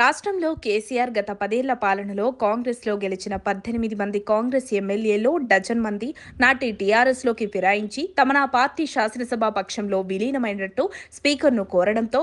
రాష్ట్రంలో కేసీఆర్ గత 10 ఏళ్ల పాలనలో కాంగ్రెస్లో గెలిచిన 18 మంది కాంగ్రెస్ ఎమ్మెల్యేలో డజన్ మంది నాటి టీఆర్ఎస్లోకి ఫిరాయించి తమనా పార్టీ శాసనసభా పక్షంలో విలీనమైనట్టు స్పీకర్ను కోరడంతో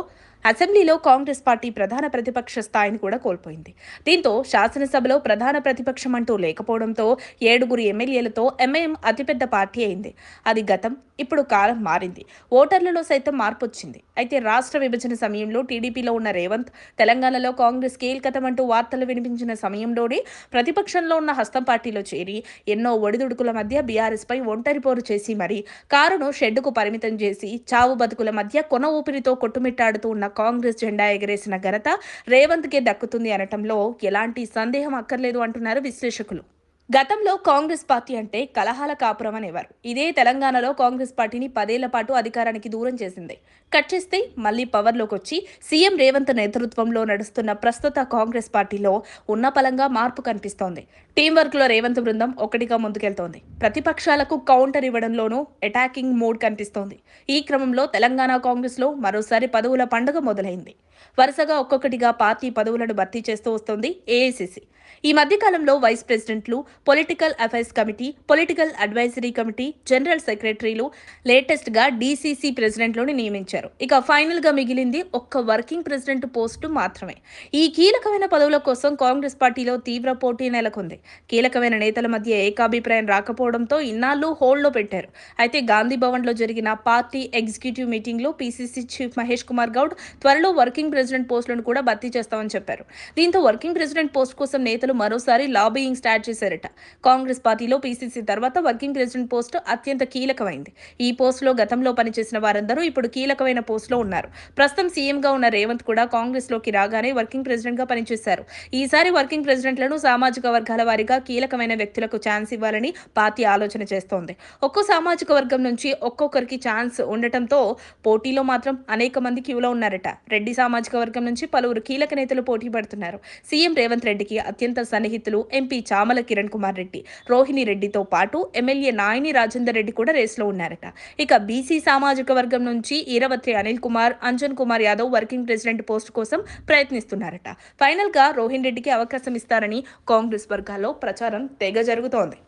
అసెంబ్లీలో కాంగ్రెస్ పార్టీ ప్రధాన ప్రతిపక్ష స్థాయిని కూడా కోల్పోయింది. దీంతో శాసనసభలో ప్రధాన ప్రతిపక్షం అంటూ లేకపోవడంతో 7 ఎమ్మెల్యేలతో ఎంఐఎం అతిపెద్ద పార్టీ అయింది. అది గతం. ఇప్పుడు కాలం మారింది. ఓటర్లలో సైతం మార్పు వచ్చింది. అయితే రాష్ట్ర విభజన సమయంలో టీడీపీలో ఉన్న రేవంత్ తెలంగాణలో కాంగ్రెస్ కీలకతమంటూ వార్తలు వినిపించిన సమయంలోనే ప్రతిపక్షంలో ఉన్న హస్తం పార్టీలో చేరి ఎన్నో ఒడిదుడుకుల మధ్య బీఆర్ఎస్పై ఒంటరి పోరు చేసి మరీ కారును షెడ్డుకు పరిమితం చేసి చావు బతుకుల మధ్య కొన ఊపిరితో కొట్టుమిట్టాడుతూ ఉన్న కాంగ్రెస్ జెండా ఎగరేసిన ఘనత రేవంత్కే దక్కుతుంది అనటంలో ఎలాంటి సందేహం అక్కర్లేదు అంటున్నారు విశ్లేషకులు. గతంలో కాంగ్రెస్ పార్టీ అంటే కలహాల కాపురం అనేవారు. ఇదే తెలంగాణలో కాంగ్రెస్ పార్టీని 10 ఏళ్ల పాటు అధికారానికి దూరం చేసింది. కట్ చేస్తే మళ్లీ పవర్లోకి వచ్చి సీఎం రేవంత్ నేతృత్వంలో నడుస్తున్న ప్రస్తుత కాంగ్రెస్ పార్టీలో ఉన్నపలంగా మార్పు కనిపిస్తోంది. టీం వర్క్ లో రేవంత్ బృందం ఒకటిగా ముందుకెళ్తోంది. ప్రతిపక్షాలకు కౌంటర్ ఇవ్వడంలోనూ అటాకింగ్ మూడ్ కనిపిస్తోంది. ఈ క్రమంలో తెలంగాణ కాంగ్రెస్ లో మరోసారి పదవుల పండుగ మొదలైంది. వరుసగా ఒక్కొక్కటిగా పార్టీ పదవులను భర్తీ చేస్తూ వస్తోంది ఏఐసీసీ. ఈ మధ్యకాలంలో వైస్ ప్రెసిడెంట్లు, political affairs committee, political advisory committee, general సెక్రటరీలు, లేటెస్ట్ గా డీసీసీ ప్రెసిడెంట్లను నియమించారు. ఇక ఫైనల్ గా మిగిలింది ఒక్క వర్కింగ్ ప్రెసిడెంట్ పోస్టు మాత్రమే. ఈ కీలకమైన పదవుల కోసం కాంగ్రెస్ పార్టీలో తీవ్ర పోటీ నెలకొంది. కీలకమైన నేతల మధ్య ఏకాభిప్రాయం రాకపోవడంతో ఇన్నాళ్లు హోల్డ్లో పెట్టారు. అయితే గాంధీ భవన్ లో జరిగిన పార్టీ ఎగ్జిక్యూటివ్ మీటింగ్ లో పీసీసీ చీఫ్ మహేష్ కుమార్ గౌడ్ త్వరలో వర్కింగ్ ప్రెసిడెంట్ పోస్టులను కూడా భర్తీ చేస్తామని చెప్పారు. దీంతో వర్కింగ్ ప్రెసిడెంట్ పోస్ట్ కోసం నేతలు మరోసారి లాబియింగ్ స్టార్ట్ చేశారట. కాంగ్రెస్ పార్టీలో పీసీసీ తర్వాత వర్కింగ్ ప్రెసిడెంట్ పోస్ట్ అత్యంత కీలకమైంది. ఈ పోస్టులో గతంలో పనిచేసిన వారందరూ ఇప్పుడు కీలకమైన పోస్టులో ఉన్నారు. ప్రస్తుతం సీఎంగా ఉన్న రేవంత్ కూడా కాంగ్రెస్ లోకి రాగానే వర్కింగ్ ప్రెసిడెంట్ గా పనిచేశారు. ఈసారి వర్కింగ్ ప్రెసిడెంట్లను సామాజిక వర్గాల వారీగా కీలకమైన వ్యక్తులకు ఛాన్స్ ఇవ్వాలని పార్టీ ఆలోచన చేస్తోంది. ఒక్కో సామాజిక వర్గం నుంచి ఒక్కొక్కరికి ఛాన్స్ ఉండటంతో పోటీలో మాత్రం అనేక మంది క్యూలో ఉన్నారట. రెడ్డి సామాజిక వర్గం నుంచి పలువురు కీలక నేతలు పోటీ పడుతున్నారు. సీఎం రేవంత్ రెడ్డికి అత్యంత సన్నిహితులు ఎంపీ చామల కిరణ్ కుమార్ రెడ్డి, రోహిణి రెడ్డితో పాటు ఎమ్మెల్యే నాయని రాజేందర్ రెడ్డి కూడా రేసులో ఉన్నారట. ఇక బీసీ సామాజిక వర్గం నుంచి Eravatri Anil Kumar, Anjan Kumar Yadav working president post కోసం ప్రయత్నిస్తున్నారట. ఫైనల్ గా రోహిణి రెడ్డికి అవకాశం ఇస్తారని కాంగ్రెస్ వర్గాల్లో ప్రచారం తెగ జరుగుతోంది.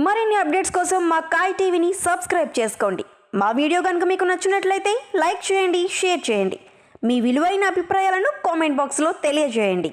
మరిన్ని అప్డేట్స్ కోసం మా కాయ్ టీవీని సబ్స్క్రైబ్ చేసుకోండి. మా వీడియో కనుక మీకు నచ్చినట్లయితే లైక్ చేయండి, షేర్ చేయండి. మీ విలువైన అభిప్రాయాలను కామెంట్ బాక్స్లో తెలియజేయండి.